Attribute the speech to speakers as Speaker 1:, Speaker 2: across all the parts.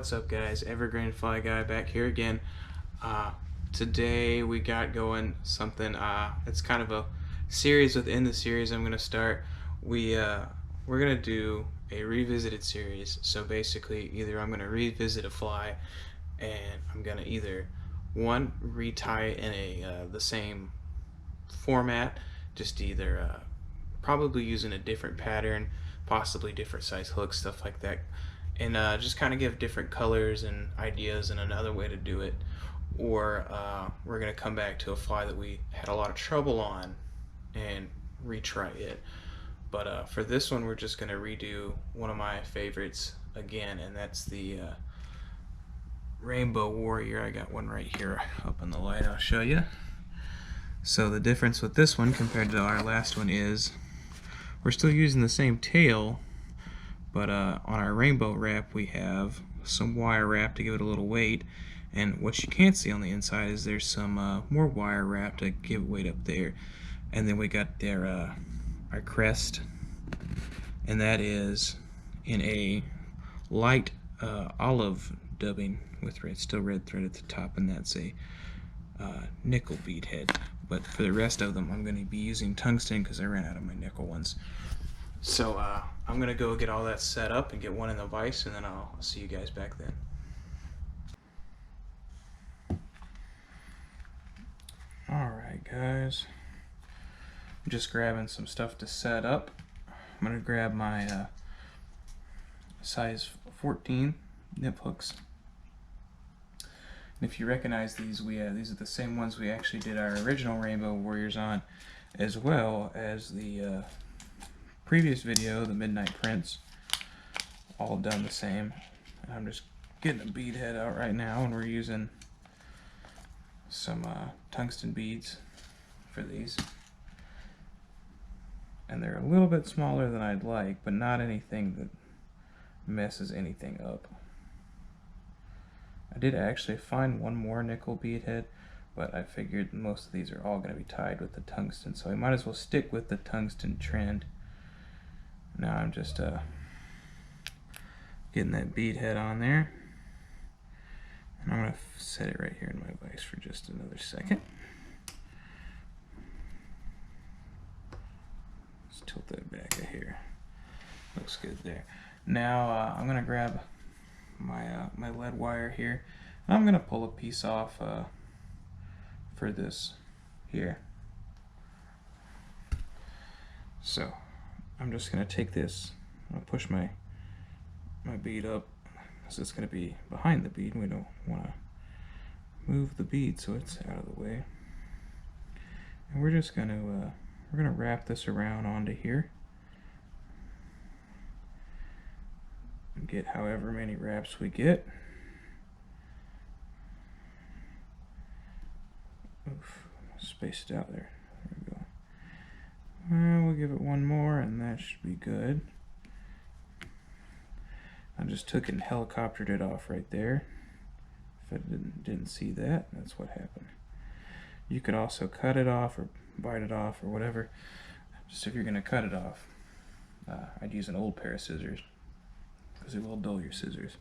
Speaker 1: What's up, guys? Evergreen Fly Guy back here again. Today we got going something. It's kind of a series within the series I'm gonna start. We're gonna do a revisited series. So basically, either I'm gonna revisit a fly, and I'm gonna either one retie it in the same format, just either probably using a different pattern, possibly different size hooks, stuff like that, and just kind of give different colors and ideas and another way to do it. Or we're going to come back to a fly that we had a lot of trouble on and retry it. But for this one, we're just going to redo one of my favorites again, and that's the Rainbow Warrior. I got one right here up in the light. I'll show you. So the difference with this one compared to our last one is we're still using the same tail, but on our rainbow wrap we have some wire wrap to give it a little weight, and what you can't see on the inside is there's some more wire wrap to give weight up there. And then we got there our crest, and that is in a light olive dubbing with red, still red thread at the top, and that's a nickel bead head. But for the rest of them I'm going to be using tungsten because I ran out of my nickel ones. So I'm going to go get all that set up and get one in the vise, and then I'll see you guys back then. Alright guys, I'm just grabbing some stuff to set up. I'm going to grab my size 14 nip hooks. And if you recognize these, these are the same ones we actually did our original Rainbow Warriors on, as well as the previous video, the Midnight Prince, all done the same. And I'm just getting a bead head out right now, and we're using some tungsten beads for these. And they're a little bit smaller than I'd like, but not anything that messes anything up. I did actually find one more nickel bead head, but I figured most of these are all going to be tied with the tungsten, so I might as well stick with the tungsten trend. Now I'm just getting that bead head on there, and I'm going to set it right here in my vise for just another second. Let's tilt that back a here. Looks good there. Now I'm going to grab my lead wire here, and I'm going to pull a piece off for this here. So I'm just going to take this, I'm going to push my bead up, because it's going to be behind the bead, and we don't want to move the bead so it's out of the way. And we're just going to wrap this around onto here and get however many wraps we get. Oof, spaced it out there. There we go. We'll give it one more, and that should be good. I just took it and helicoptered it off right there. If I didn't see that, that's what happened. You could also cut it off or bite it off or whatever. Just if you're going to cut it off, I'd use an old pair of scissors, because it will dull your scissors.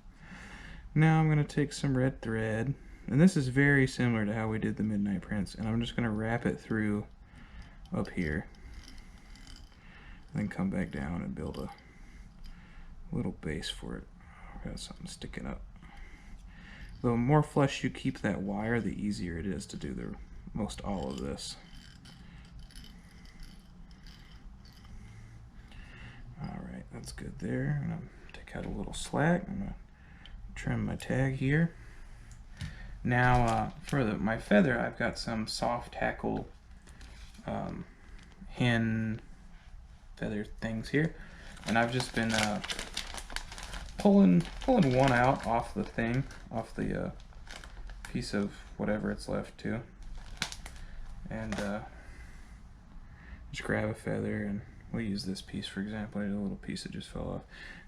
Speaker 1: Now I'm going to take some red thread, and this is very similar to how we did the Midnight Prince, and I'm just going to wrap it through up here, and then come back down and build a little base for it. I've got something sticking up. The more flush you keep that wire, the easier it is to do most all of this. Alright, that's good there. I'm going to take out a little slack. I'm going to trim my tag here. Now for my feather, I've got some soft tackle hen feather things here, and I've just been pulling one out off the thing, off the piece of whatever it's left to, and just grab a feather, and we'll use this piece for example. I had a little piece that just fell off,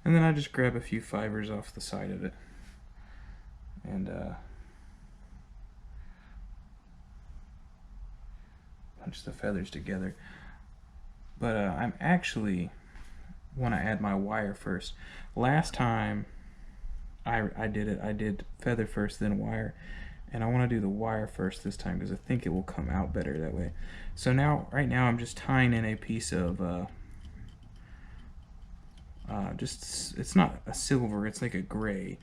Speaker 1: and then I just grab a few fibers off the side of it, and punch the feathers together. But I'm actually want to add my wire first. Last time I did it. I did feather first, then wire. And I want to do the wire first this time because I think it will come out better that way. So now, right now, I'm just tying in a piece of it's not a silver, it's like a gray.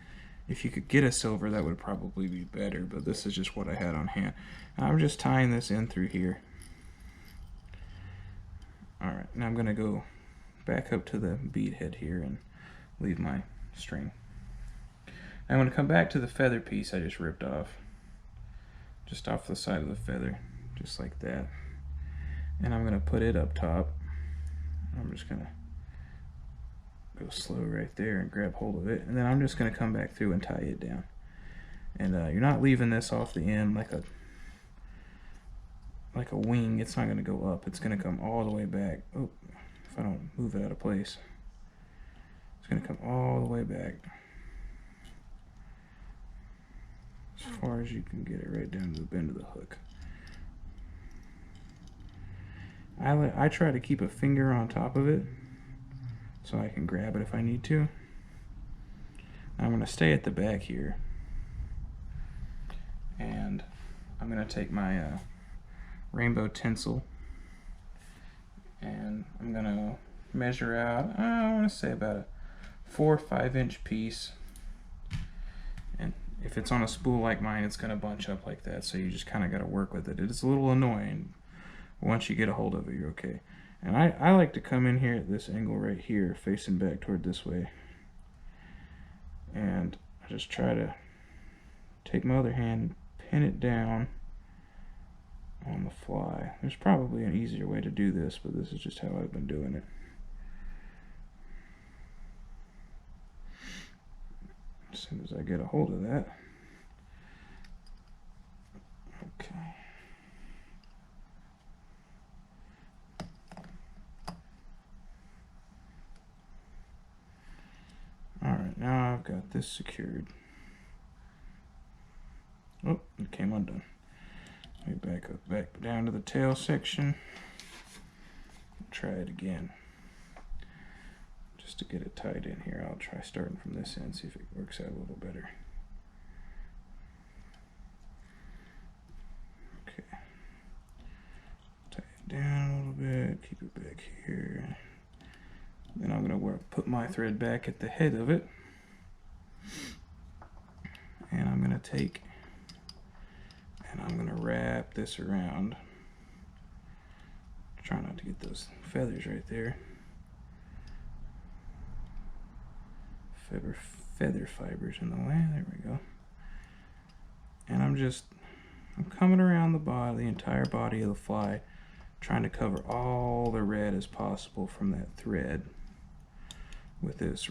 Speaker 1: If you could get a silver, that would probably be better, but this is just what I had on hand. And I'm just tying this in through here. Alright, now I'm going to go back up to the bead head here and leave my string. I'm going to come back to the feather piece I just ripped off. Just off the side of the feather, just like that. And I'm going to put it up top. I'm just going to go slow right there and grab hold of it. And then I'm just going to come back through and tie it down. And you're not leaving this off the end like a wing. It's not going to go up. It's going to come all the way back. Oh, if I don't move it out of place. It's going to come all the way back. As far as you can get it, right down to the bend of the hook. I try to keep a finger on top of it so I can grab it if I need to. I'm going to stay at the back here, and I'm going to take my rainbow tinsel, and I'm going to measure out, I want to say about a 4 or 5 inch piece. And if it's on a spool like mine, it's going to bunch up like that, so you just kind of got to work with it. It's a little annoying. Once you get a hold of it, you're okay. And I like to come in here at this angle right here, facing back toward this way. And I just try to take my other hand, pin it down on the fly. There's probably an easier way to do this, but this is just how I've been doing it. As soon as I get a hold of that. Okay. Alright, now I've got this secured. Oh, it came undone. Let me back down to the tail section. Try it again. Just to get it tied in here, I'll try starting from this end, see if it works out a little better. Okay. Tie it down a little bit, keep it back here. Then I'm going to put my thread back at the head of it. And I'm going to take and I'm going to wrap this around. Try not to get those feathers right there. Feather fibers in the way. There we go. And I'm coming around the entire body of the fly, trying to cover all the red as possible from that thread with this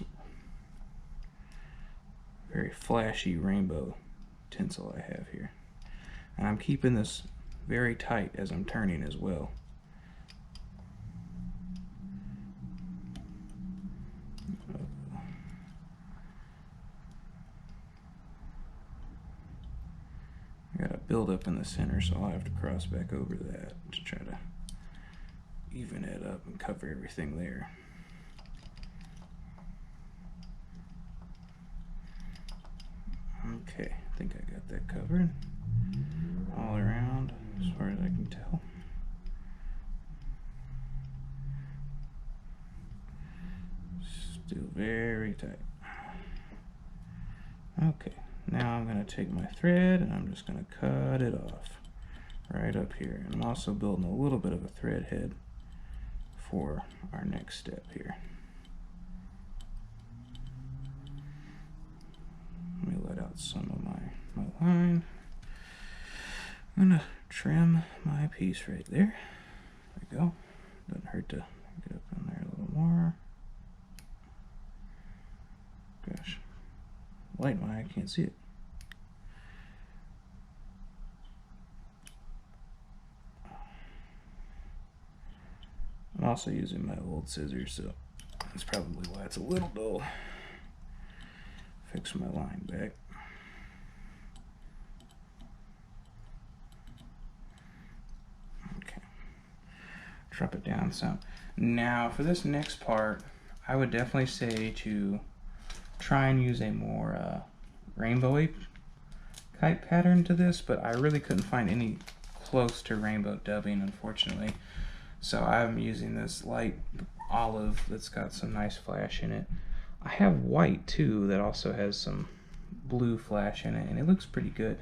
Speaker 1: very flashy rainbow tinsel I have here. And I'm keeping this very tight as I'm turning as well. I got a build up in the center, so I'll have to cross back over that to try to even it up and cover everything there. Okay, I think I got that covered all around as far as I can tell. Still very tight. Okay, now I'm going to take my thread and I'm just going to cut it off right up here. And I'm also building a little bit of a thread head for our next step here. Let me let out some of my line. I'm going to trim my piece right there. There we go. Doesn't hurt to get up in there a little more. Gosh, light in my eye, I can't see it. I'm also using my old scissors, so that's probably why it's a little dull. Fix my line back. Okay. Drop it down some. Now for this next part, I would definitely say to try and use a more rainbowy kite pattern to this, but I really couldn't find any close to rainbow dubbing, unfortunately. So I'm using this light olive that's got some nice flash in it. I have white too that also has some blue flash in it, and it looks pretty good.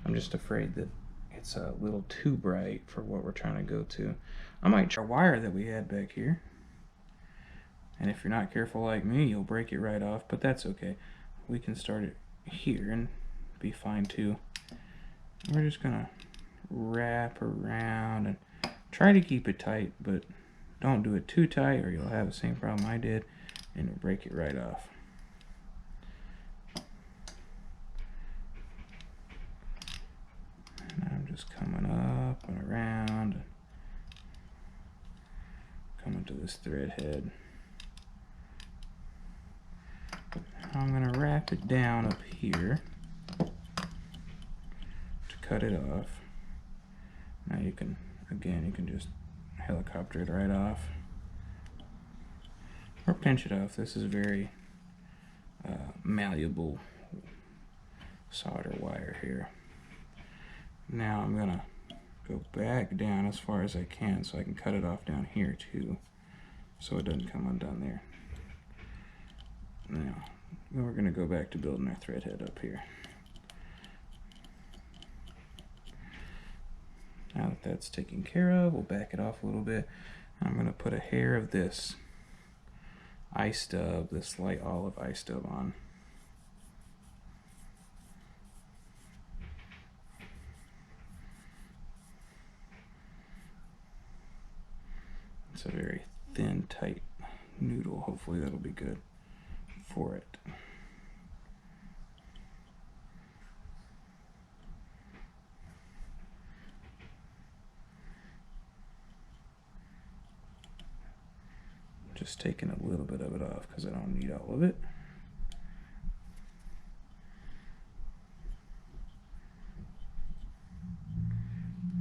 Speaker 1: I'm just afraid that it's a little too bright for what we're trying to go to. I might try a wire that we had back here, and if you're not careful like me, you'll break it right off, but that's okay. We can start it here and be fine too. We're just gonna wrap around and try to keep it tight, but don't do it too tight or you'll have the same problem I did and it'll break it right off. And I'm just coming up and around and coming to this thread head. I'm going to wrap it down up here to cut it off. Now you can, again, you can just helicopter it right off or pinch it off. This is very malleable solder wire here. Now I'm going to go back down as far as I can so I can cut it off down here too, so it doesn't come undone there. Now we're going to go back to building our thread head up here. Now that that's taken care of, we'll back it off a little bit. I'm going to put a hair of this ice stub, this light olive ice stub on. It's a very thin, tight noodle. Hopefully that'll be good for it. Just taking a little bit of it off because I don't need all of it.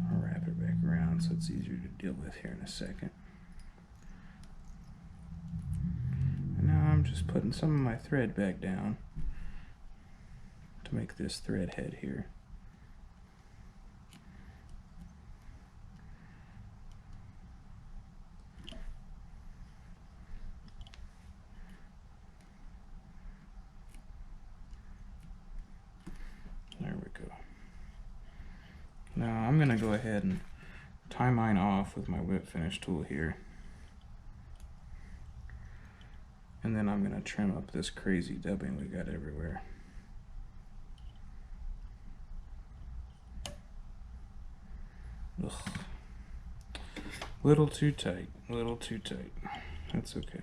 Speaker 1: I'll wrap it back around so it's easier to deal with here in a second. And now I'm just putting some of my thread back down to make this thread head here. There we go. Now I'm going to go ahead and tie mine off with my whip finish tool here. And then I'm going to trim up this crazy dubbing we got everywhere. Ugh. Little too tight, little too tight. That's okay.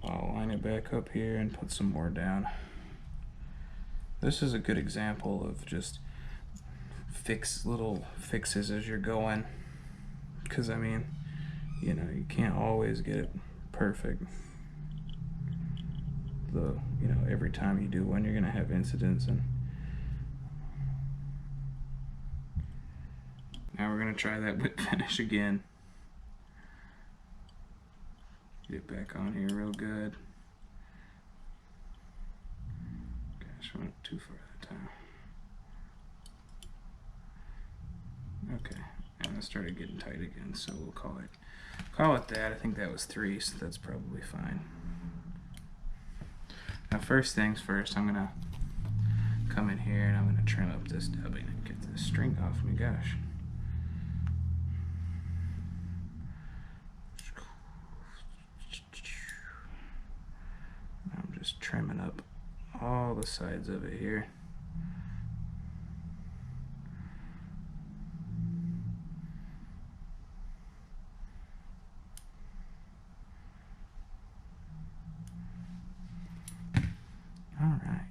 Speaker 1: I'll line it back up here and put some more down. This is a good example of just little fixes as you're going, because I mean, you know, you can't always get it perfect. You know, every time you do one, you're gonna have incidents. And now we're gonna try that whip finish again. Get it back on here real good. Gosh, I went too far that time. Okay, and it started getting tight again, so we'll call it that. I think that was 3, so that's probably fine. Now first things first, I'm gonna come in here and I'm gonna trim up this dubbing and get this string off me. Gosh. I'm just trimming up all the sides of it here. Alright.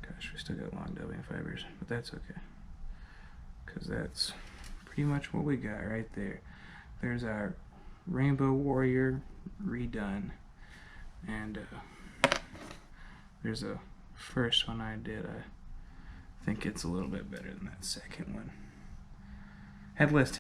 Speaker 1: Gosh, we still got long dubbing fibers, but that's okay, because that's pretty much what we got right there. There's our Rainbow Warrior redone. And there's a first one I did. I think it's a little bit better than that second one. Headless